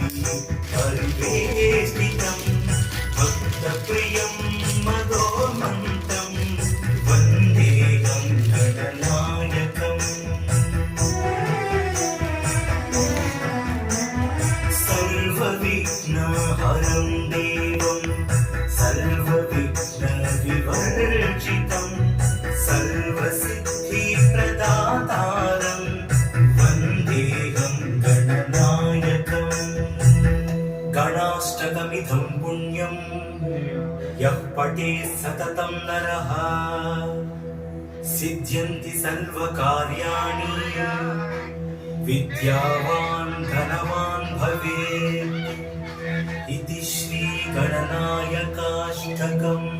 सर्वे स्थितं भक्तप्रियं मदोन्मन्तं वन्देहं गणनायकम् सर्वविघ्नहरं देवं सर्वविघ्नविवर्जितं सर्वसिद्धिप्रदातारं वन्देहं गणनायकम् गणाष्टकमिदं पुण्यं यः पठेत् सततं नरः सिद्ध्यन्ति सर्वकार्याणि विद्यावान् धनवान् भवेत् इति श्रीगणनायकाष्टकम्।